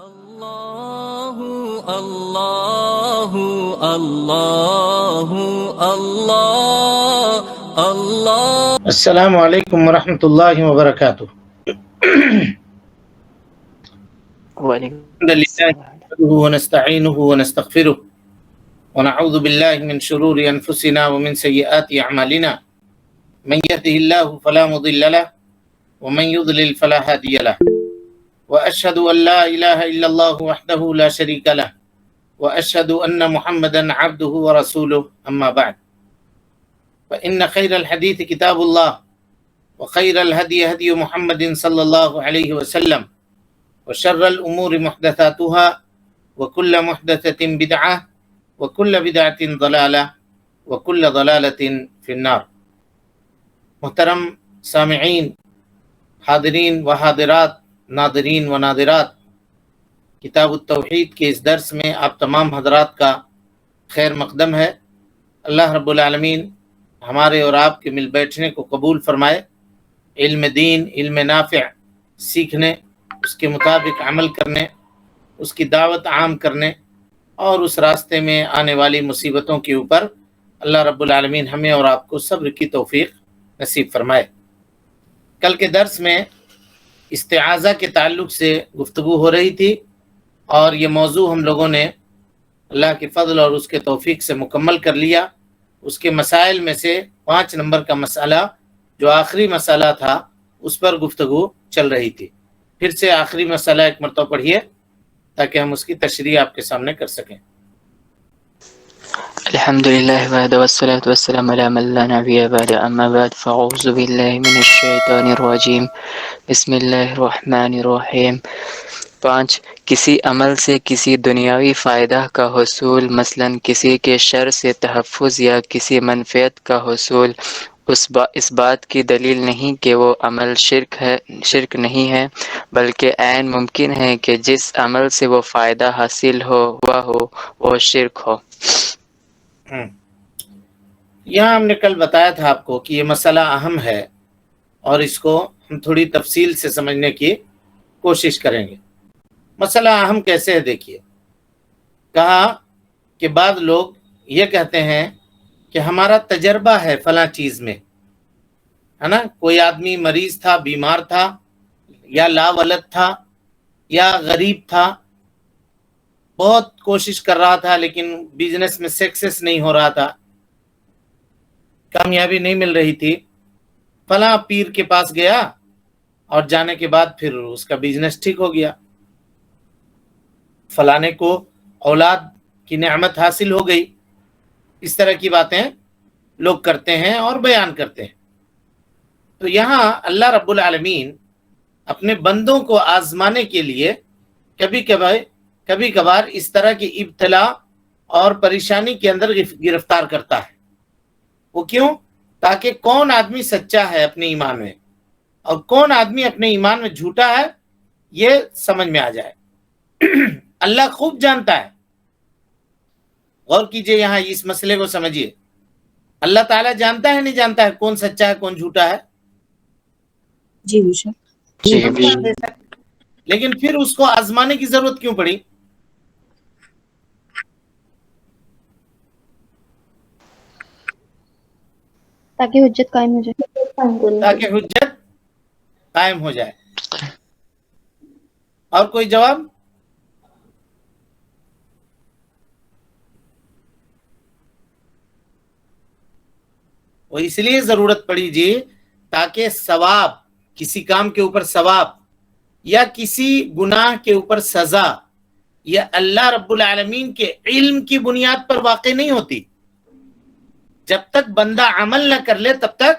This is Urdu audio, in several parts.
اللہ اللہ اللہ اللہ اللہ۔ السلام علیکم ورحمۃ اللہ وبرکاتہ۔ وعلیکم الحمد للہ السلام۔ نحمده ونستعینه ونستغفره ونعوذ باللہ من شرور انفسنا ومن سیئات اعمالنا، من يهده الله فلا مضل له ومن يضلل فلا هادي له، واشهد ان لا اله الا الله وحده لا شريك له، واشهد ان محمدا عبده ورسوله، اما بعد فان خير الحديث كتاب الله، وخير الهدي هدي محمد صلى الله عليه وسلم، وشر الأمور محدثاتها، وكل محدثة بدعة، وكل بدعة ضلالة، وكل ضلالة في النار۔ محترم سامعین، حاضرین و حاضرات، ناظرین و ناظرات، کتاب التوحید کے اس درس میں آپ تمام حضرات کا خیر مقدم ہے۔ اللہ رب العالمین ہمارے اور آپ کے مل بیٹھنے کو قبول فرمائے، علم دین، علم نافع سیکھنے، اس کے مطابق عمل کرنے، اس کی دعوت عام کرنے اور اس راستے میں آنے والی مصیبتوں کے اوپر اللہ رب العالمین ہمیں اور آپ کو صبر کی توفیق نصیب فرمائے۔ کل کے درس میں استعاذہ کے تعلق سے گفتگو ہو رہی تھی، اور یہ موضوع ہم لوگوں نے اللہ کے فضل اور اس کے توفیق سے مکمل کر لیا۔ اس کے مسائل میں سے 5 نمبر کا مسئلہ جو آخری مسئلہ تھا اس پر گفتگو چل رہی تھی۔ پھر سے آخری مسئلہ ایک مرتبہ پڑھیے تاکہ ہم اس کی تشریح آپ کے سامنے کر سکیں۔ الحمد للہ وحدہ والصلاة والسلام علی من لا نبی بعد، اما بعد فاعوذ باللہ من الشیطان الرجیم، بسم اللہ الرحمن الرحیم۔ 5، کسی عمل سے کسی دنیاوی فائدہ کا حصول، مثلا کسی کے شر سے تحفظ یا کسی منفعت کا حصول، اس بات کی دلیل نہیں کہ وہ عمل شرک نہیں ہے، بلکہ عین ممکن ہے کہ جس عمل سے وہ فائدہ حاصل ہوا ہو وہ شرک ہو۔ یہاں ہم نے کل بتایا تھا آپ کو کہ یہ مسئلہ اہم ہے، اور اس کو ہم تھوڑی تفصیل سے سمجھنے کی کوشش کریں گے۔ مسئلہ اہم کیسے ہے دیکھیے، کہا کہ بعض لوگ یہ کہتے ہیں کہ ہمارا تجربہ ہے فلاں چیز میں، ہے نا، کوئی آدمی مریض تھا، بیمار تھا، یا لا ولد تھا، یا غریب تھا، بہت کوشش کر رہا تھا لیکن بزنس میں سکسیس نہیں ہو رہا تھا، کامیابی نہیں مل رہی تھی، فلاں پیر کے پاس گیا اور جانے کے بعد پھر اس کا بزنس ٹھیک ہو گیا، فلانے کو اولاد کی نعمت حاصل ہو گئی۔ اس طرح کی باتیں لوگ کرتے ہیں اور بیان کرتے ہیں۔ تو یہاں اللہ رب العالمین اپنے بندوں کو آزمانے کے لیے کبھی کبھار اس طرح کی ابتلا اور پریشانی کے اندر گرفتار کرتا ہے۔ وہ کیوں؟ تاکہ کون آدمی سچا ہے اپنے ایمان میں اور کون آدمی اپنے ایمان میں جھوٹا ہے یہ سمجھ میں آ جائے۔ اللہ خوب جانتا ہے۔ غور کیجئے، یہاں اس مسئلے کو سمجھیے۔ اللہ تعالیٰ جانتا ہے نہیں جانتا ہے کون سچا ہے کون جھوٹا ہے؟ جی بے شک۔ لیکن پھر اس کو آزمانے کی ضرورت کیوں پڑی؟ تاکہ حجت قائم ہو جائے۔ تاکہ حجت قائم ہو جائے۔ اور کوئی جواب؟ وہ اس لیے ضرورت پڑی جی تاکہ ثواب، کسی کام کے اوپر ثواب یا کسی گناہ کے اوپر سزا یہ اللہ رب العالمین کے علم کی بنیاد پر واقع نہیں ہوتی۔ جب تک بندہ عمل نہ کر لے تب تک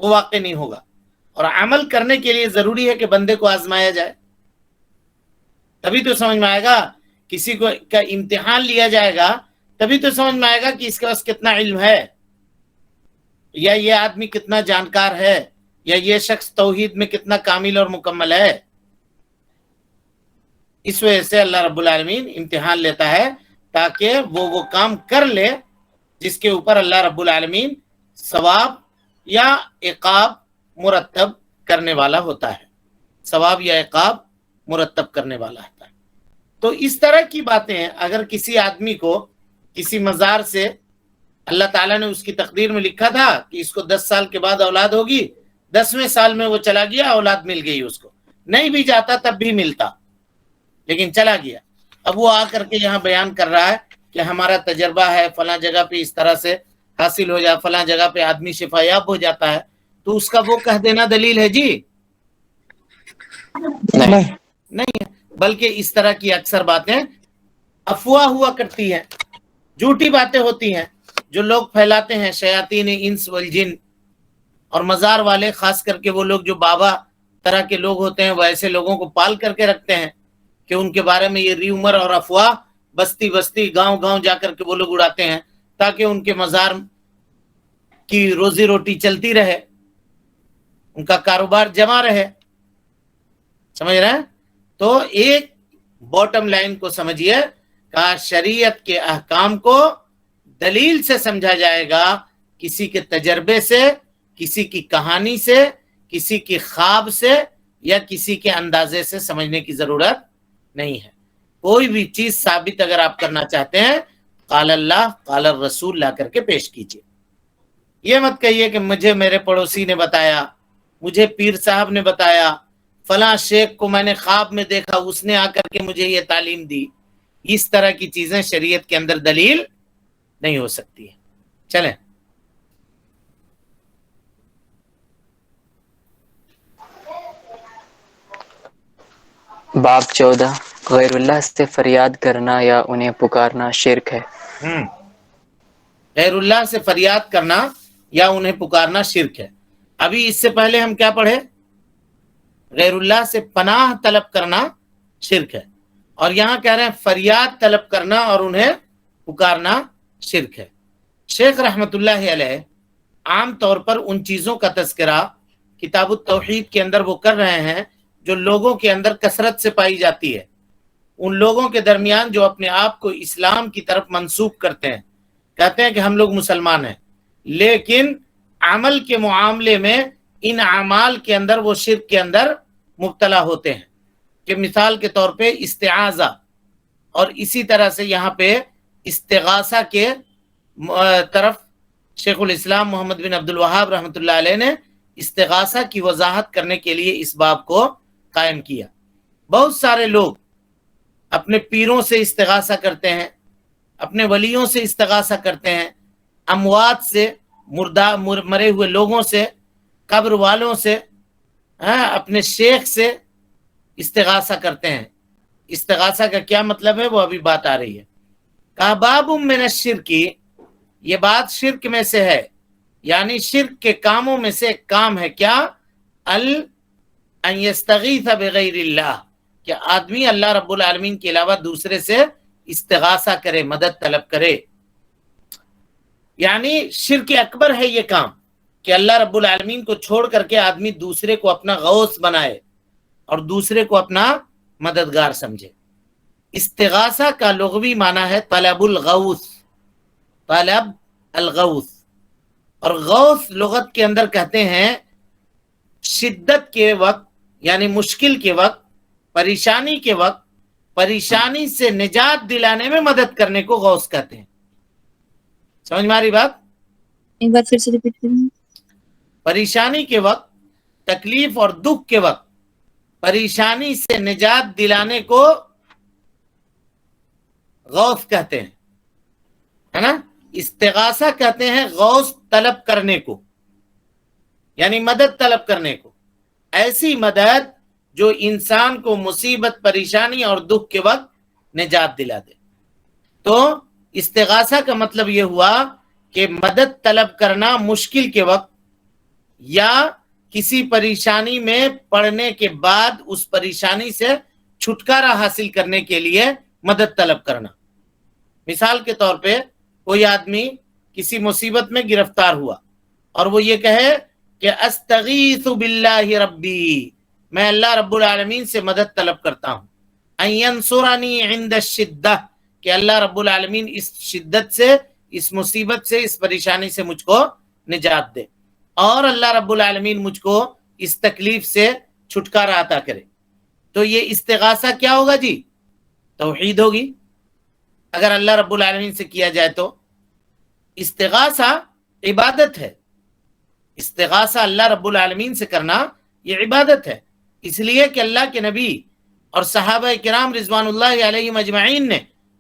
وہ واقع نہیں ہوگا، اور عمل کرنے کے لیے ضروری ہے کہ بندے کو آزمایا جائے، تبھی تو سمجھ میں آئے گا۔ کسی کو کا امتحان لیا جائے گا تبھی تو سمجھ میں آئے گا کہ اس کے پاس کتنا علم ہے، یا یہ آدمی کتنا جانکار ہے، یا یہ شخص توحید میں کتنا کامل اور مکمل ہے۔ اس وجہ سے اللہ رب العالمین امتحان لیتا ہے تاکہ وہ کام کر لے جس کے اوپر اللہ رب العالمین ثواب یا عقاب مرتب کرنے والا ہوتا ہے، ثواب یا عقاب مرتب کرنے والا ہوتا ہے۔ تو اس طرح کی باتیں ہیں، اگر کسی آدمی کو کسی مزار سے اللہ تعالیٰ نے اس کی تقدیر میں لکھا تھا کہ اس کو 10 سال کے بعد اولاد ہوگی، 10ویں سال میں وہ چلا گیا، اولاد مل گئی، اس کو نہیں بھی جاتا تب بھی ملتا، لیکن چلا گیا۔ اب وہ آ کر کے یہاں بیان کر رہا ہے کہ ہمارا تجربہ ہے، فلاں جگہ پہ اس طرح سے حاصل ہو جائے، فلاں جگہ پہ آدمی شفا یاب ہو جاتا ہے، تو اس کا وہ کہہ دینا دلیل ہے جی؟ نہیں ہے، بلکہ اس طرح کی اکثر باتیں افواہ ہوا کرتی ہیں، جھوٹی باتیں ہوتی ہیں جو لوگ پھیلاتے ہیں، شیاطین انس والجن، اور مزار والے خاص کر کے وہ لوگ جو بابا طرح کے لوگ ہوتے ہیں، وہ ایسے لوگوں کو پال کر کے رکھتے ہیں کہ ان کے بارے میں یہ ریومر اور افواہ بستی بستی گاؤں گاؤں جا کر کے وہ لوگ اڑاتے ہیں تاکہ ان کے مزار کی روزی روٹی چلتی رہے، ان کا کاروبار جمع رہے، سمجھ رہے ہیں؟ تو ایک باٹم لائن کو سمجھیے کہ شریعت کے احکام کو دلیل سے سمجھا جائے گا، کسی کے تجربے سے، کسی کی کہانی سے، کسی کی خواب سے یا کسی کے اندازے سے سمجھنے کی ضرورت نہیں ہے۔ کوئی بھی چیز ثابت اگر آپ کرنا چاہتے ہیں، قال اللہ قال الرسول لا کر کے پیش کیجئے۔ یہ مت کہیے کہ مجھے میرے پڑوسی نے بتایا، مجھے پیر صاحب نے بتایا، فلاں شیخ کو میں نے خواب میں دیکھا، اس نے آ کر کے مجھے یہ تعلیم دی۔ اس طرح کی چیزیں شریعت کے اندر دلیل نہیں ہو سکتی ہے۔ چلیں باب 14 غیر اللہ سے فریاد کرنا یا انہیں پکارنا شرک ہے۔ غیر اللہ سے فریاد کرنا یا انہیں پکارنا شرک ہے۔ ابھی اس سے پہلے ہم کیا پڑھے؟ غیر اللہ سے پناہ طلب کرنا شرک ہے، اور یہاں کہہ رہے ہیں فریاد طلب کرنا اور انہیں پکارنا شرک ہے۔ شیخ رحمت اللہ علیہ عام طور پر ان چیزوں کا تذکرہ کتاب التوحید کے اندر وہ کر رہے ہیں جو لوگوں کے اندر کثرت سے پائی جاتی ہے، ان لوگوں کے درمیان جو اپنے آپ کو اسلام کی طرف منسوب کرتے ہیں، کہتے ہیں کہ ہم لوگ مسلمان ہیں، لیکن عمل کے معاملے میں ان اعمال کے اندر وہ شرک کے اندر مبتلا ہوتے ہیں، کہ مثال کے طور پہ استعاذہ، اور اسی طرح سے یہاں پہ استغاثہ کے طرف شیخ الاسلام محمد بن عبد الوہاب رحمۃ اللہ علیہ نے استغاثہ کی وضاحت کرنے کے لیے اس باب کو قائم کیا۔ بہت سارے لوگ اپنے پیروں سے استغاثہ کرتے ہیں، اپنے ولیوں سے استغاثہ کرتے ہیں، اموات سے، مرے ہوئے لوگوں سے، قبر والوں سے، اپنے شیخ سے استغاثہ کرتے ہیں۔ استغاثہ کا کیا مطلب ہے وہ ابھی بات آ رہی ہے۔ کہا باب من الشرک، یہ بات شرک میں سے ہے، یعنی شرک کے کاموں میں سے ایک کام ہے کیا؟ ان یستغیث بغیر اللہ، کہ آدمی اللہ رب العالمین کے علاوہ دوسرے سے استغاثہ کرے، مدد طلب کرے۔ یعنی شرک اکبر ہے یہ کام کہ اللہ رب العالمین کو چھوڑ کر کے آدمی دوسرے کو اپنا غوث بنائے اور دوسرے کو اپنا مددگار سمجھے۔ استغاثہ کا لغوی معنی ہے طلب الغوث، طلب الغوث، اور غوث لغت کے اندر کہتے ہیں شدت کے وقت، یعنی مشکل کے وقت، پریشانی کے وقت، پریشانی سے نجات دلانے میں مدد کرنے کو غوث کہتے ہیں۔ سمجھ میں آ رہی بات؟ ایک بار پھر سے ریپیٹ کریں۔ پریشانی کے وقت، تکلیف اور دکھ کے وقت پریشانی سے نجات دلانے کو غوث کہتے ہیں، ہے نا؟ استغاثہ کہتے ہیں غوث طلب کرنے کو، یعنی مدد طلب کرنے کو، ایسی مدد جو انسان کو مصیبت، پریشانی اور دکھ کے وقت نجات دلا دے۔ تو استغاثہ کا مطلب یہ ہوا کہ مدد طلب کرنا مشکل کے وقت یا کسی پریشانی میں پڑنے کے بعد اس پریشانی سے چھٹکارا حاصل کرنے کے لیے مدد طلب کرنا۔ مثال کے طور پہ کوئی آدمی کسی مصیبت میں گرفتار ہوا اور وہ یہ کہے کہ استغیث باللہ ربی، میں اللہ رب العالمین سے مدد طلب کرتا ہوں، ان ینصرنی عند الشدہ، کہ اللہ رب العالمین اس شدت سے، اس مصیبت سے، اس پریشانی سے مجھ کو نجات دے، اور اللہ رب العالمین مجھ کو اس تکلیف سے چھٹکارا عطا کرے۔ تو یہ استغاثہ کیا ہوگا جی؟ توحید ہوگی اگر اللہ رب العالمین سے کیا جائے تو۔ استغاثہ عبادت ہے، استغاثہ اللہ رب العالمین سے کرنا یہ عبادت ہے، اس لیے کہ اللہ کے نبی اور صحابہ کرام رضوان اللہ علیہم اجمعین نے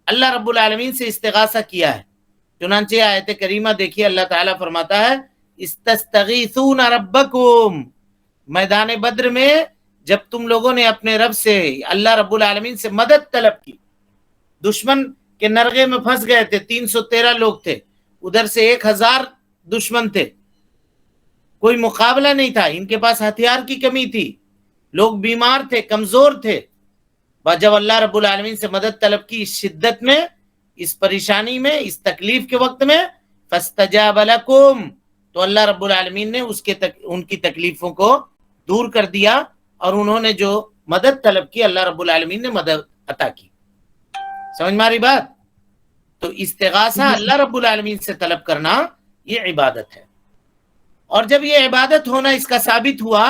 اللہ رب العالمین سے استغاثہ کیا ہے۔ چنانچہ آیت کریمہ دیکھیے، اللہ تعالیٰ فرماتا ہے استستغیثون ربکم، میدان بدر میں جب تم لوگوں نے اپنے رب سے اللہ رب العالمین سے مدد طلب کی، دشمن کے نرغے میں پھنس گئے تھے، 313 لوگ تھے، ادھر سے 1000 دشمن تھے، کوئی مقابلہ نہیں تھا، ان کے پاس ہتھیار کی کمی تھی، لوگ بیمار تھے، کمزور تھے۔ جب اللہ رب العالمین سے مدد طلب کی اس شدت میں، اس پریشانی میں، اس تکلیف کے وقت میں، فاستجاب لکم، تو اللہ رب العالمین نے ان کی تکلیفوں کو دور کر دیا، اور انہوں نے جو مدد طلب کی اللہ رب العالمین نے مدد عطا کی۔ سمجھ میں آ رہی بات؟ تو استغاثہ اللہ رب العالمین سے طلب کرنا یہ عبادت ہے، اور جب یہ عبادت ہونا اس کا ثابت ہوا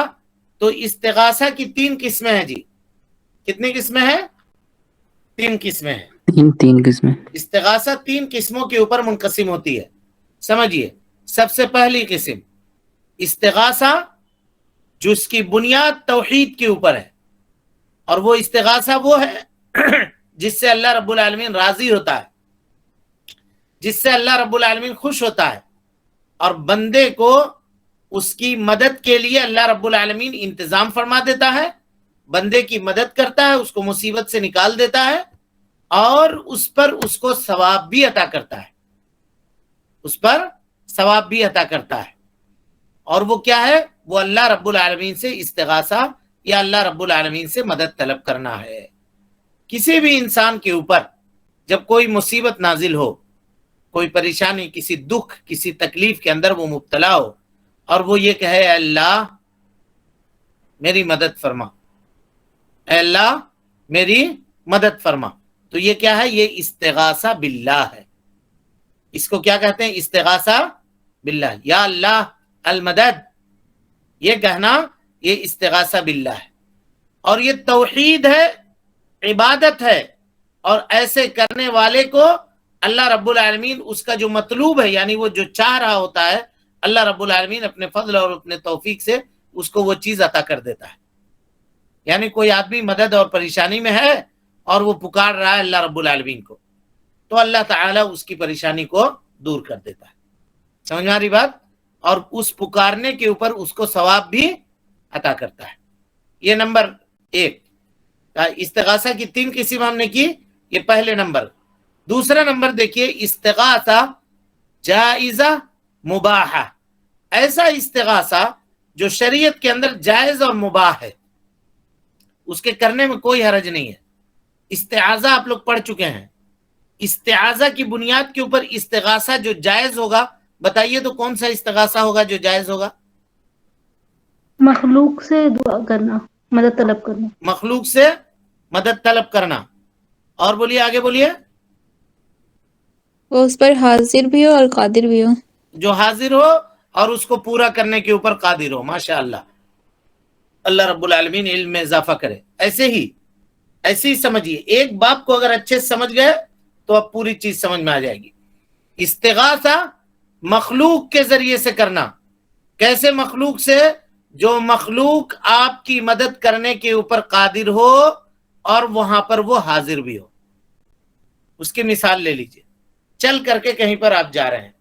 تو استغاثہ کی 3 قسمیں ہیں جی۔ کتنی قسمیں ہیں؟ 3 قسمیں ہیں۔ تین قسمیں۔ استغاثہ 3 قسموں کے اوپر منقسم ہوتی ہے، سمجھیے۔ سب سے پہلی قسم استغاثہ جو اس کی بنیاد توحید کے اوپر ہے، اور وہ استغاثہ وہ ہے جس سے اللہ رب العالمین راضی ہوتا ہے، جس سے اللہ رب العالمین خوش ہوتا ہے، اور بندے کو اس کی مدد کے لیے اللہ رب العالمین انتظام فرما دیتا ہے، بندے کی مدد کرتا ہے، اس کو مصیبت سے نکال دیتا ہے، اور اس پر اس کو ثواب بھی عطا کرتا ہے، اس پر ثواب بھی عطا کرتا ہے۔ اور وہ کیا ہے؟ وہ اللہ رب العالمین سے استغاثہ یا اللہ رب العالمین سے مدد طلب کرنا ہے۔ کسی بھی انسان کے اوپر جب کوئی مصیبت نازل ہو، کوئی پریشانی، کسی دکھ، کسی تکلیف کے اندر وہ مبتلا ہو، اور وہ یہ کہے اے اللہ میری مدد فرما، اے اللہ میری مدد فرما، تو یہ کیا ہے؟ یہ استغاثہ باللہ ہے۔ اس کو کیا کہتے ہیں؟ استغاثہ باللہ، یا اللہ المدد، یہ کہنا یہ استغاثہ باللہ ہے، اور یہ توحید ہے، عبادت ہے، اور ایسے کرنے والے کو اللہ رب العالمین اس کا جو مطلوب ہے، یعنی وہ جو چاہ رہا ہوتا ہے، اللہ رب العالمین اپنے فضل اور اپنے توفیق سے اس کو وہ چیز عطا کر دیتا ہے۔ یعنی کوئی آدمی مدد اور پریشانی میں ہے اور وہ پکار رہا ہے اللہ رب العالمین کو، تو اللہ تعالیٰ اس کی پریشانی کو دور کر دیتا ہے۔ سمجھ میں آ رہی بات؟ اور اس پکارنے کے اوپر اس کو ثواب بھی عطا کرتا ہے۔ یہ نمبر 1۔ استغاثہ کی 3 قسم ہم نے کی، یہ پہلے نمبر۔ دوسرا نمبر دیکھیے، استغاثہ جائزہ مباحہ، ایسا استغاثہ جو شریعت کے اندر جائز اور مباح ہے، اس کے کرنے میں کوئی حرج نہیں ہے۔ استعاذہ آپ لوگ پڑھ چکے ہیں، استعاذہ کی بنیاد کے اوپر استغاثہ جو جائز ہوگا، بتائیے تو کون سا استغاثہ ہوگا جو جائز ہوگا؟ مخلوق سے دعا کرنا، مدد طلب کرنا۔ مخلوق سے مدد طلب کرنا۔ اور بولیے، آگے بولیے۔ وہ اس پر حاضر بھی ہو اور قادر بھی ہو۔ جو حاضر ہو اور اس کو پورا کرنے کے اوپر قادر ہو، ماشاء اللہ، اللہ رب العالمین علم میں اضافہ کرے۔ ایسے ہی سمجھیے، ایک باب کو اگر اچھے سے سمجھ گئے تو اب پوری چیز سمجھ میں آ جائے گی۔ استغاثہ مخلوق کے ذریعے سے کرنا۔ کیسے مخلوق سے؟ جو مخلوق آپ کی مدد کرنے کے اوپر قادر ہو اور وہاں پر وہ حاضر بھی ہو۔ اس کی مثال لے لیجئے، چل کر کے کہیں پر آپ جا رہے ہیں،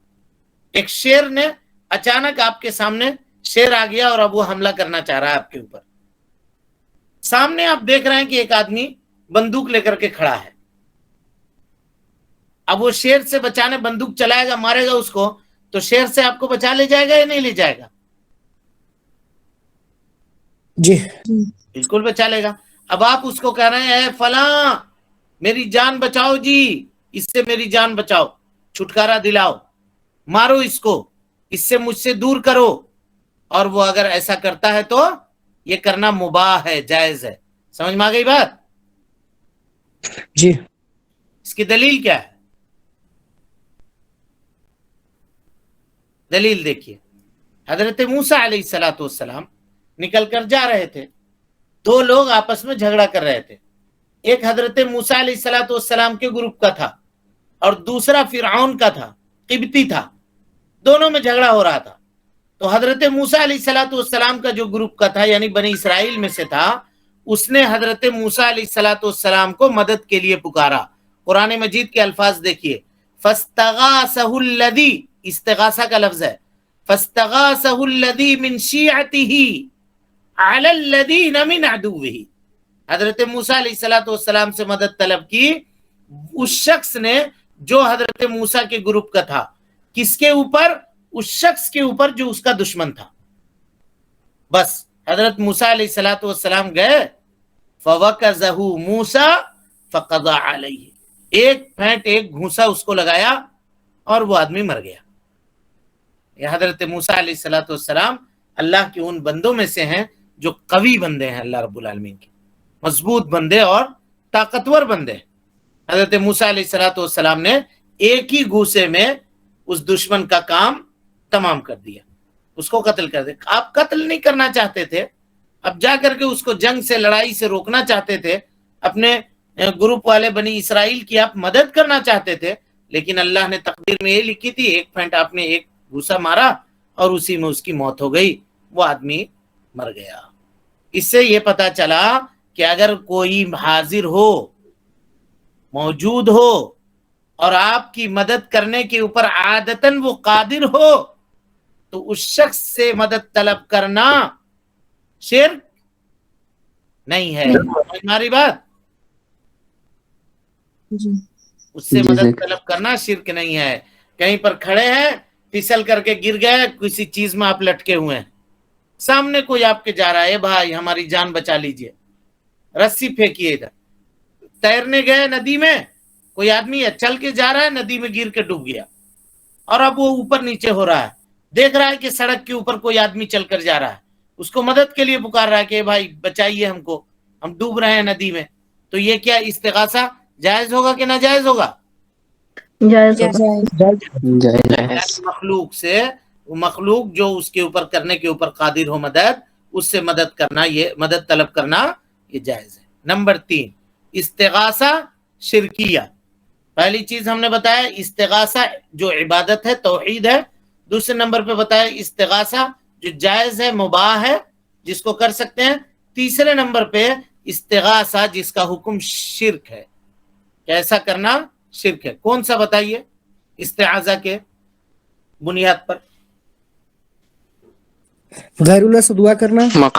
ایک شیر نے اچانک آپ کے سامنے شیر آ گیا اور اب وہ حملہ کرنا چاہ رہا ہے آپ کے اوپر۔ سامنے آپ دیکھ رہے ہیں کہ ایک آدمی بندوق لے کر کے کھڑا ہے، اب وہ شیر سے بچانے بندوق چلائے گا، مارے گا اس کو، تو شیر سے آپ کو بچا لے جائے گا یا نہیں لے جائے گا؟ جی بالکل بچا لے گا۔ اب آپ اس کو کہہ رہے ہیں اے فلاں میری جان بچاؤ جی، اس سے میری جان بچاؤ، چھٹکارا دلاؤ، مارو اس کو، اس سے مجھ سے دور کرو، اور وہ اگر ایسا کرتا ہے تو یہ کرنا مباح ہے، جائز ہے۔ سمجھ میں آ گئی بات؟ جی اس کی دلیل کیا ہے؟ دلیل دیکھیے، حضرت موسیٰ علیہ السلام نکل کر جا رہے تھے، دو لوگ آپس میں جھگڑا کر رہے تھے. ایک حضرت موسیٰ علیہ السلام کے گروپ کا تھا اور دوسرا فرعون کا تھا، قبطی تھا. دونوں میں جھگڑا ہو رہا تھا. تو حضرت موسیٰ علیہ السلام کا جو گروپ کا تھا یعنی بنی اسرائیل میں سے تھا، اس نے حضرت موسیٰ علیہ السلام کو مدد کے لیے پکارا. قرآن مجید کے الفاظ دیکھیے، فاستغاثہ الذی، استغاثہ کا لفظ ہے، فاستغاثہ الذی من شیعتہ علی الذین من عدوہ. حضرت موسیٰ علیہ السلام سے مدد طلب کی اس شخص نے جو حضرت موسیٰ کے گروپ کا تھا. کس کے اوپر؟ اس شخص کے اوپر جو اس کا دشمن تھا. بس حضرت موسیٰ علیہ السلام گئے، فوکزہ موسیٰ فقضى علیہ، ایک پھینٹ ایک گھونسا اس کو لگایا اور وہ آدمی مر گیا. یہ حضرت موسیٰ علیہ السلام اللہ کے ان بندوں میں سے ہیں جو قوی بندے ہیں، اللہ رب العالمین کے مضبوط بندے اور طاقتور بندے. حضرت موسیٰ علیہ السلام نے ایک ہی گھوسے میں اس دشمن کا کام تمام کر دیا، اس کو قتل کر دیا. آپ قتل نہیں کرنا چاہتے تھے، اب جا کر کے اس کو جنگ سے، لڑائی سے روکنا چاہتے تھے، اپنے گروپ والے بنی اسرائیل کی آپ مدد کرنا چاہتے تھے، لیکن اللہ نے تقدیر میں یہ لکھی تھی، ایک پھینٹ آپ نے ایک گھوسا مارا اور اسی میں اس کی موت ہو گئی، وہ آدمی مر گیا. اس سے یہ پتا چلا کہ اگر کوئی حاضر ہو، موجود ہو اور آپ کی مدد کرنے کے اوپر عادتاً وہ قادر ہو تو اس شخص سے مدد طلب کرنا شرک نہیں ہے. ہماری بات، اس سے مدد طلب کرنا شرک نہیں ہے. کہیں پر کھڑے ہیں، پھسل کر کے گر گئے، کسی چیز میں آپ لٹکے ہوئے ہیں، سامنے کوئی آپ کے جا رہا ہے، بھائی ہماری جان بچا لیجئے، رسی پھینکیے. ادھر تیرنے گئے ندی میں، کوئی آدمی چل کے جا رہا ہے، ندی میں گر کے ڈوب گیا اور اب وہ اوپر نیچے ہو رہا ہے، دیکھ رہا ہے کہ سڑک کے اوپر کوئی آدمی چل کر جا رہا ہے، اس کو مدد کے لیے پکار رہا ہے کہ بھائی بچائیے ہم کو، ہم ڈوب رہے ہیں ندی میں. تو یہ کیا استغاثہ جائز ہوگا کہ ناجائز ہوگا؟ جائز ہوگا. جائز. مخلوق سے، وہ مخلوق جو اس کے اوپر کرنے کے اوپر قادر ہو مدد، اس سے مدد کرنا، یہ مدد طلب کرنا یہ جائز ہے. نمبر 3، استغاثہ شرکیہ. پہلی چیز ہم نے بتایا استغاثہ جو عبادت ہے، توحید ہے. دوسرے نمبر پہ بتایا استغاثہ جو جائز ہے، مباح ہے، جس کو کر سکتے ہیں. تیسرے نمبر پہ استغاثہ جس کا حکم شرک ہے، کیسا کرنا شرک ہے. کون سا بتائیے استعاذہ کے بنیاد پر؟ غیر اللہ سے دعا کرنا،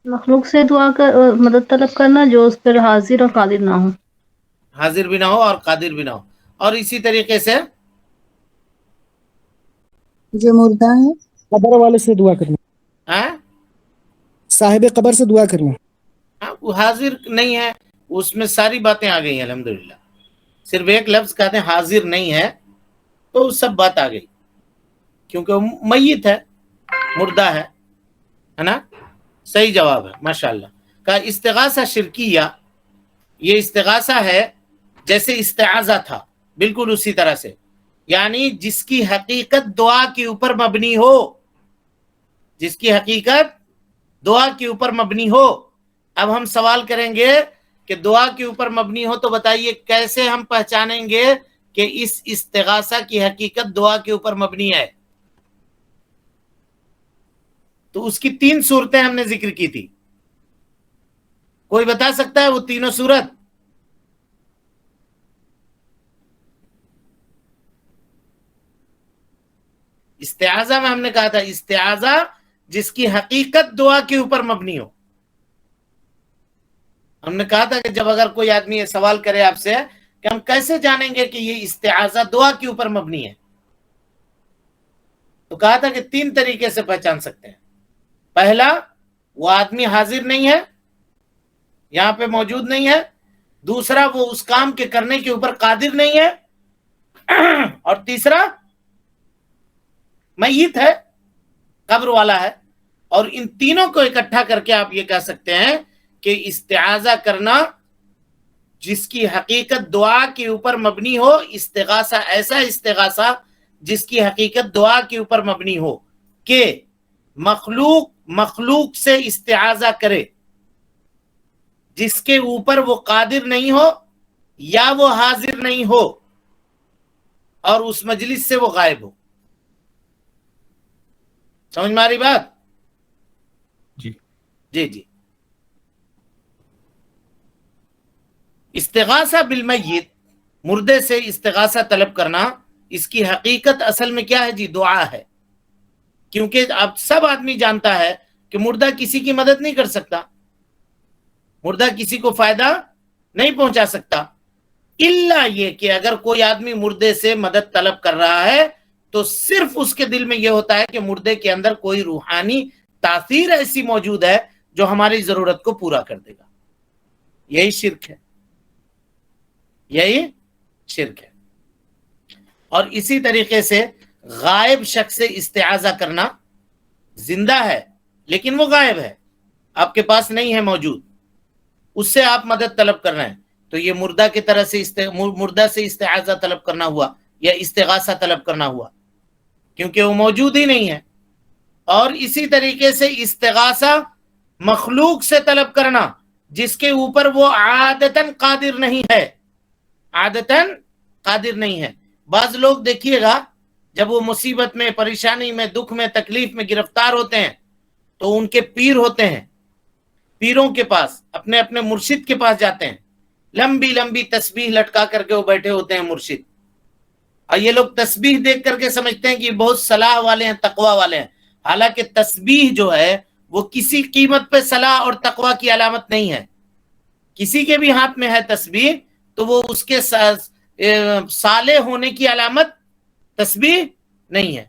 مخلوق سے دعا کر مدد طلب کرنا جو اس پر حاضر اور قادر نہ ہو. حاضر بھی نہ ہو اور قادر بھی نہ ہو. اور اسی طریقے سے جو مردہ ہے قبر والے سے دعا کرنا، صاحب قبر سے دعا کرنا. وہ حاضر نہیں ہے، اس میں ساری باتیں آ گئی ہیں الحمدللہ. صرف ایک لفظ کہتے ہیں حاضر نہیں ہے تو سب بات آ گئی، کیونکہ وہ میت ہے، مردہ ہے نا. صحیح جواب ہے ماشاءاللہ. کا استغاثہ شرکیہ، یہ استغاثہ ہے جیسے استعاذہ تھا، بالکل اسی طرح سے، یعنی جس کی حقیقت دعا کے اوپر مبنی ہو، جس کی حقیقت دعا کے اوپر مبنی ہو. اب ہم سوال کریں گے کہ دعا کے اوپر مبنی ہو تو بتائیے کیسے ہم پہچانیں گے کہ اس استغاثہ کی حقیقت دعا کے اوپر مبنی ہے؟ تو اس کی 3 صورتیں ہم نے ذکر کی تھی. کوئی بتا سکتا ہے وہ تینوں صورت؟ استعاذہ میں ہم نے کہا تھا استعاذہ جس کی حقیقت دعا کے اوپر مبنی ہو. ہم نے کہا تھا کہ جب اگر کوئی آدمی یہ سوال کرے آپ سے کہ ہم کیسے جانیں گے کہ یہ استعاذہ دعا کے اوپر مبنی ہے، تو کہا تھا کہ 3 طریقے سے پہچان سکتے ہیں. پہلا، وہ آدمی حاضر نہیں ہے، یہاں پہ موجود نہیں ہے. دوسرا، وہ اس کام کے کرنے کے اوپر قادر نہیں ہے. اور تیسرا، میت ہے، قبر والا ہے. اور ان تینوں کو اکٹھا کر کے آپ یہ کہہ سکتے ہیں کہ استعاذہ کرنا جس کی حقیقت دعا کے اوپر مبنی ہو، استغاثہ ایسا استغاثہ جس کی حقیقت دعا کے اوپر مبنی ہو کہ مخلوق سے استعاذہ کرے. جس کے اوپر وہ قادر نہیں ہو یا وہ حاضر نہیں ہو اور اس مجلس سے وہ غائب ہو. سمجھ میں آ رہی بات؟ جی جی جی. استغاثہ بالمیت، مردے سے استغاثہ طلب کرنا، اس کی حقیقت اصل میں کیا ہے جی؟ دعا ہے. کیونکہ اب سب آدمی جانتا ہے کہ مردہ کسی کی مدد نہیں کر سکتا، مردہ کسی کو فائدہ نہیں پہنچا سکتا، الا یہ کہ اگر کوئی آدمی مردے سے مدد طلب کر رہا ہے تو صرف اس کے دل میں یہ ہوتا ہے کہ مردے کے اندر کوئی روحانی تاثیر ایسی موجود ہے جو ہماری ضرورت کو پورا کر دے گا. یہی شرک ہے، یہی شرک ہے. اور اسی طریقے سے غائب شخص سے استعاذہ کرنا، زندہ ہے لیکن وہ غائب ہے، آپ کے پاس نہیں ہے موجود، اس سے آپ مدد طلب کر رہے ہیں، تو یہ مردہ کی طرح سے مردہ سے استعاذہ طلب کرنا ہوا یا استغاثہ طلب کرنا ہوا، کیونکہ وہ موجود ہی نہیں ہے. اور اسی طریقے سے استغاثہ مخلوق سے طلب کرنا جس کے اوپر وہ عادتاً قادر نہیں ہے، عادتاً قادر نہیں ہے. بعض لوگ دیکھیے گا جب وہ مصیبت میں، پریشانی میں، دکھ میں، تکلیف میں گرفتار ہوتے ہیں تو ان کے پیر ہوتے ہیں، پیروں کے پاس، اپنے اپنے مرشد کے پاس جاتے ہیں، لمبی لمبی تسبیح لٹکا کر کے وہ بیٹھے ہوتے ہیں مرشد، اور یہ لوگ تسبیح دیکھ کر کے سمجھتے ہیں کہ یہ بہت صلاح والے ہیں، تقوی والے ہیں. حالانکہ تسبیح جو ہے وہ کسی قیمت پہ صلاح اور تقوی کی علامت نہیں ہے. کسی کے بھی ہاتھ میں ہے تسبیح تو وہ اس کے صالح ہونے کی علامت تسبیح نہیں ہے.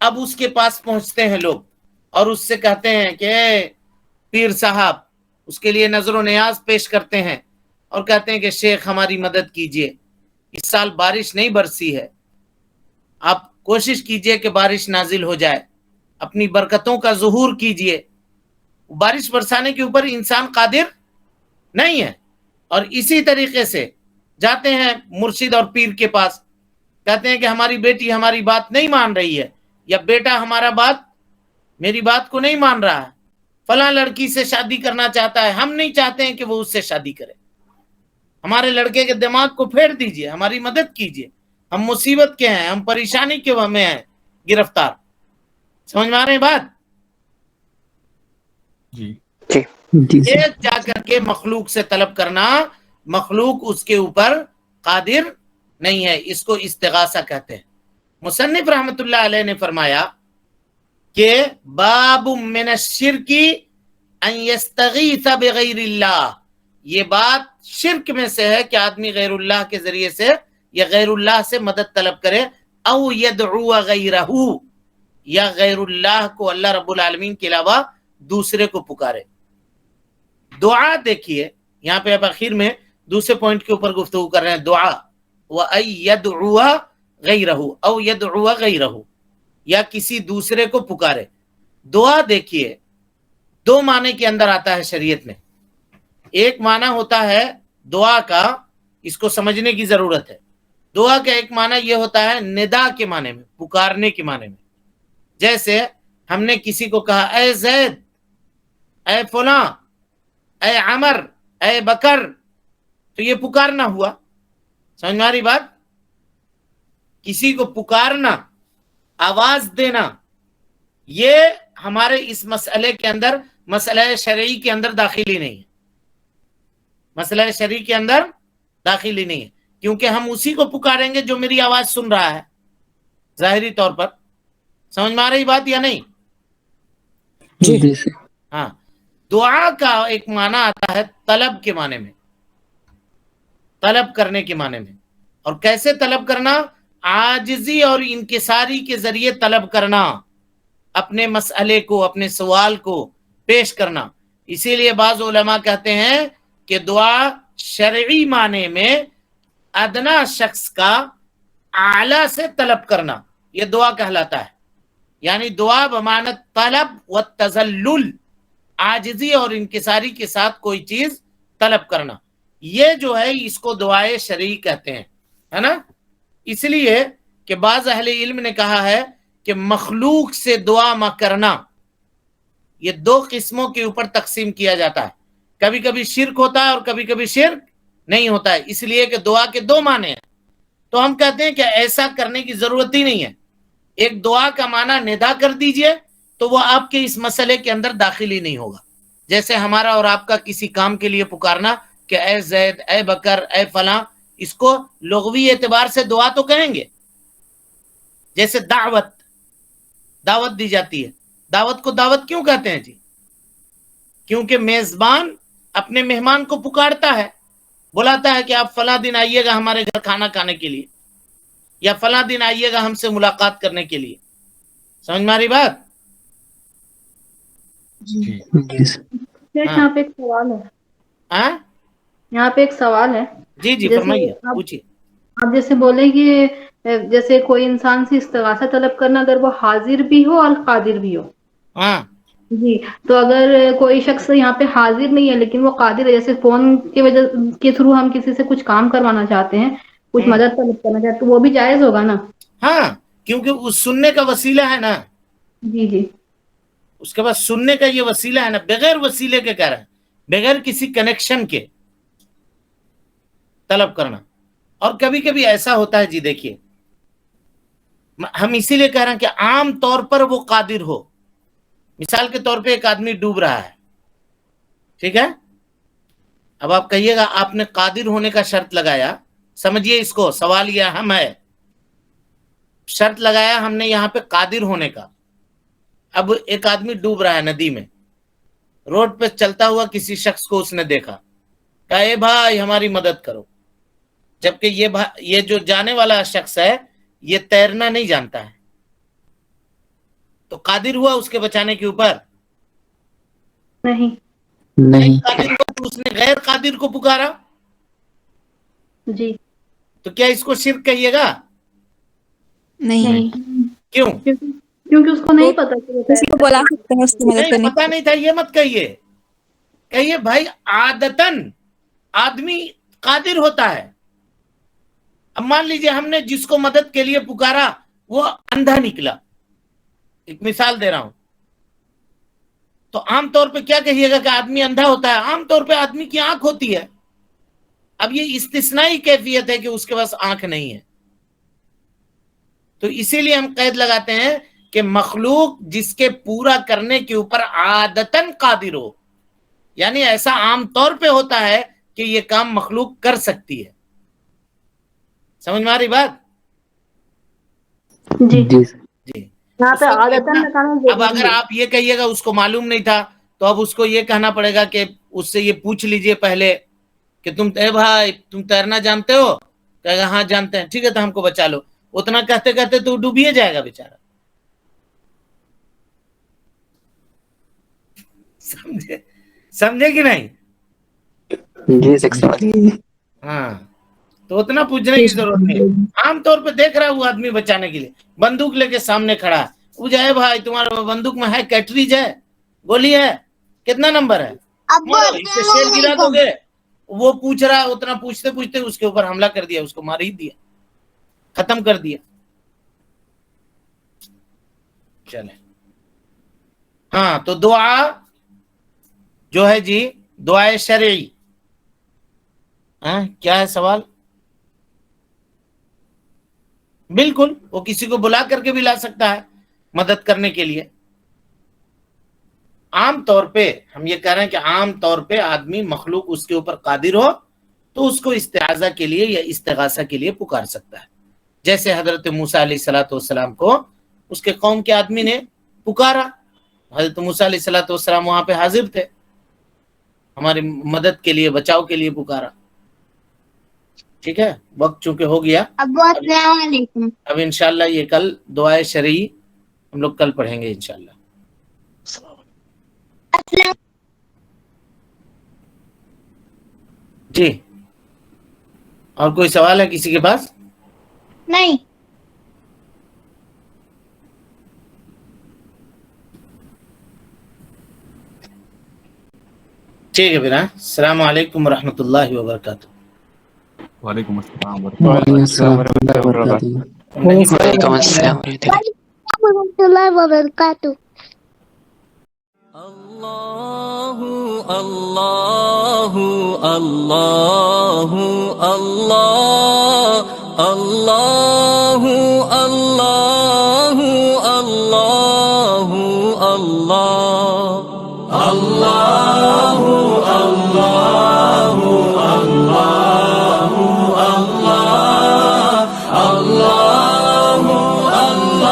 اب اس کے پاس پہنچتے ہیں لوگ اور اس سے کہتے ہیں کہ اے پیر صاحب، اس کے لیے نظر و نیاز پیش کرتے ہیں اور کہتے ہیں کہ شیخ ہماری مدد کیجئے، اس سال بارش نہیں برسی ہے، آپ کوشش کیجئے کہ بارش نازل ہو جائے، اپنی برکتوں کا ظہور کیجئے. بارش برسانے کے اوپر انسان قادر نہیں ہے. اور اسی طریقے سے جاتے ہیں مرشد اور پیر کے پاس، کہتے ہیں کہ ہماری بیٹی ہماری بات نہیں مان رہی ہے، یا بیٹا ہمارا میری بات کو نہیں مان رہا ہے، فلاں لڑکی سے شادی کرنا چاہتا ہے، ہم نہیں چاہتے ہیں کہ وہ اس سے شادی کرے، ہمارے لڑکے کے دماغ کو پھیر دیجئے، ہماری مدد کیجئے، ہم مصیبت کے ہیں، ہم پریشانی کے میں ہیں گرفتار. سمجھ میں آ رہے ہیں بات؟ جی یہ جا کر کے مخلوق سے طلب کرنا، مخلوق اس کے اوپر قادر نہیں ہے، اس کو استغاثہ کہتے ہیں. مصنف رحمت اللہ علیہ نے فرمایا کہ باب من الشرک ان یستغیث بغیر اللہ، یہ بات شرک میں سے ہے کہ آدمی غیر اللہ کے ذریعے سے یا غیر اللہ سے مدد طلب کرے، او یدعو غیرہ، یا غیر اللہ کو، اللہ رب العالمین کے علاوہ دوسرے کو پکارے. دعا دیکھیے یہاں پہ اب آخر میں دوسرے پوائنٹ کے اوپر گفتگو کر رہے ہیں، دعا وَأَن يَدْعُوَ غَيْرَهُ او يَدْعُوَ غَيْرَهُ، یا کسی دوسرے کو پکارے. دعا دیکھیے دو معنی کے اندر آتا ہے شریعت میں. ایک معنی ہوتا ہے دعا کا، اس کو سمجھنے کی ضرورت ہے. دعا کا ایک معنی یہ ہوتا ہے ندا کے معنی میں، پکارنے کے معنی میں. جیسے ہم نے کسی کو کہا اے زید، اے فلاں، اے عمر، اے بکر، تو یہ پکارنا ہوا. سمجھ میں آ رہی بات؟ کسی کو پکارنا، آواز دینا، یہ ہمارے اس مسئلے کے اندر، مسئلہ شرعی کے اندر داخل ہی نہیں ہے. مسئلہ شرعی کے اندر داخل ہی نہیں ہے، کیونکہ ہم اسی کو پکاریں گے جو میری آواز سن رہا ہے ظاہری طور پر. سمجھ میں آ رہی بات یا نہیں؟ جی ہاں. دعا کا ایک معنی آتا ہے طلب کے معنی میں، طلب کرنے کے معنی میں. اور کیسے طلب کرنا؟ عاجزی اور انکساری کے ذریعے طلب کرنا، اپنے مسئلے کو، اپنے سوال کو پیش کرنا. اسی لیے بعض علماء کہتے ہیں کہ دعا شرعی معنی میں ادنا شخص کا اعلیٰ سے طلب کرنا، یہ دعا کہلاتا ہے. یعنی دعا بمعنی طلب و تذلل، عاجزی اور انکساری کے ساتھ کوئی چیز طلب کرنا، یہ جو ہے اس کو دعائے شرعی کہتے ہیں، ہے نا. اس لیے کہ بعض اہل علم نے کہا ہے کہ مخلوق سے دعا کرنا یہ دو قسموں کے اوپر تقسیم کیا جاتا ہے. کبھی کبھی شرک ہوتا ہے اور کبھی کبھی شرک نہیں ہوتا ہے، اس لیے کہ دعا کے دو معنی ہیں. تو ہم کہتے ہیں کہ ایسا کرنے کی ضرورت ہی نہیں ہے. ایک دعا کا معنی ندا کر دیجئے تو وہ آپ کے اس مسئلے کے اندر داخل ہی نہیں ہوگا. جیسے ہمارا اور آپ کا کسی کام کے لیے پکارنا کہ اے زید، اے بکر، اے فلاں، اس کو لغوی اعتبار سے دعا تو کہیں گے. جیسے دعوت دی جاتی ہے. دعوت کو دعوت کیوں کہتے ہیں جی؟ کیونکہ میزبان اپنے مہمان کو پکارتا ہے، بلاتا ہے کہ آپ فلاں دن آئیے گا ہمارے گھر کھانا کھانے کے لیے، یا فلاں دن آئیے گا ہم سے ملاقات کرنے کے لیے. سمجھ میں آ رہی بات؟ جی یہاں پہ ایک سوال ہے. ہاں یہاں پہ ایک سوال ہے. جی جی جیسے فرمائیے، پوچھیے. آپ جیسے بولے کہ جیسے کوئی انسان سے استغاثہ طلب کرنا اگر وہ حاضر بھی ہو اور قادر بھی ہو. ہاں جی، تو اگر کوئی شخص یہاں پہ حاضر نہیں ہے لیکن وہ قادر ہے، جیسے فون کی وجہ کے تھرو ہم کسی سے کچھ کام کروانا چاہتے ہیں، کچھ مدد طلب کرنا چاہتے ہیں، تو وہ بھی جائز ہوگا نا؟ ہاں، کیونکہ اس سننے کا وسیلہ ہے نا. جی جی. اس کے بعد سننے کا یہ وسیلہ ہے نا، بغیر وسیلے کے کہہ رہے ہیں، بغیر کسی کنیکشن کے طلب کرنا. اور کبھی کبھی ایسا ہوتا ہے جی، دیکھیے ہم اسی لیے کہہ رہے ہیں کہ عام طور پر وہ قادر ہو. مثال کے طور پہ ایک آدمی ڈوب رہا ہے، ٹھیک ہے؟ اب آپ کہیے گا آپ نے قادر ہونے کا شرط لگایا. سمجھیے اس کو، سوال یہ اہم ہے. شرط لگایا ہم نے یہاں پہ قادر ہونے کا. اب ایک آدمی ڈوب رہا ہے ندی میں، روڈ پہ چلتا ہوا کسی شخص کو اس نے دیکھا، کہا اے بھائی ہماری مدد کرو. جبکہ یہ جو جانے والا شخص ہے یہ تیرنا نہیں جانتا ہے، تو قادر ہوا اس کے بچانے کے اوپر؟ نہیں. قادر ہوا تو اس نے غیر قادر کو پکارا، جی. تو کیا اس کو شرک کہیے گا؟ نہیں، کیوں؟ کیونکہ اس کو نہیں پتا کہ وہ کسی کو بلا سکتے ہیں اس کی مدد نہیں کرنے پتا نہیں تھا، یہ مت کہیے. کہیے بھائی عادتاً آدمی قادر ہوتا ہے. اب مان لیجئے ہم نے جس کو مدد کے لیے پکارا وہ اندھا نکلا، ایک مثال دے رہا ہوں. تو عام طور پہ کیا کہیے گا کہ آدمی اندھا ہوتا ہے؟ عام طور پہ آدمی کی آنکھ ہوتی ہے. اب یہ استثنائی کیفیت ہے کہ اس کے پاس آنکھ نہیں ہے. تو اسی لیے ہم قید لگاتے ہیں کہ مخلوق جس کے پورا کرنے کے اوپر عادتاً قادر ہو، یعنی ایسا عام طور پہ ہوتا ہے کہ یہ کام مخلوق کر سکتی ہے. سمجھ میں آ رہی بات؟ جی. جی. یہاں پہ اس وقت عادتاً بتانا اب ضروری اگر ہے. آپ یہ کہیے گا اس کو معلوم نہیں تھا، تو اب اس کو یہ کہنا پڑے گا کہ اس سے یہ پوچھ لیجئے پہلے کہ اے بھائی تم تیرنا جانتے ہو؟ کہے گا ہاں جانتے ہیں. ٹھیک ہے تو ہم کو بچا لو. اتنا کہتے کہتے تو ڈوبیے جائے گا بیچارہ. سمجھے کہ نہیں؟ ہاں، تو اتنا پوچھنے کی ضرورت نہیں. عام طور پہ دیکھ رہا ہے وہ آدمی بچانے کے لیے بندوق لے کے سامنے کھڑا ہے، وہ جائے بھائی تمہارا بندوق میں ہے کیٹریج ہے، گولی ہے، کتنا نمبر ہے، اس سے شیل گرا دو گے. وہ پوچھ رہا ہے، اتنا پوچھتے پوچھتے اس کے اوپر حملہ کر دیا، اس کو مار ہی دیا، ختم کر دیا. چلے ہاں، تو دعا جو ہے جی دعائے شرعی، کیا ہے سوال؟ بالکل، وہ کسی کو بلا کر کے بھی لا سکتا ہے مدد کرنے کے لیے. عام طور پہ ہم یہ کہہ رہے ہیں کہ عام طور پہ آدمی مخلوق اس کے اوپر قادر ہو تو اس کو استعاذہ کے لیے یا استغاثہ کے لیے پکار سکتا ہے. جیسے حضرت موسیٰ علیہ الصلوۃ والسلام کو اس کے قوم کے آدمی نے پکارا، حضرت موسیٰ علیہ الصلوۃ والسلام وہاں پہ حاضر تھے، ہماری مدد کے لیے، بچاؤ کے لیے پکارا. ٹھیک ہے، وقت چونکہ ہو گیا، السلام علیکم. اب انشاءاللہ یہ کل دعائے شرعی ہم لوگ کل پڑھیں گے انشاءاللہ. جی، اور کوئی سوال ہے کسی کے پاس؟ نہیں. ٹھیک ہے پھر. السلام علیکم ورحمۃ اللہ وبرکاتہ. وعلیکم السلام ورحمۃ اللہ وبرکاتہ. وعلیکم السلام ورحمۃ اللہ. ورحمۃ اللہ وبرکاتہ. الله الله الله الله الله الله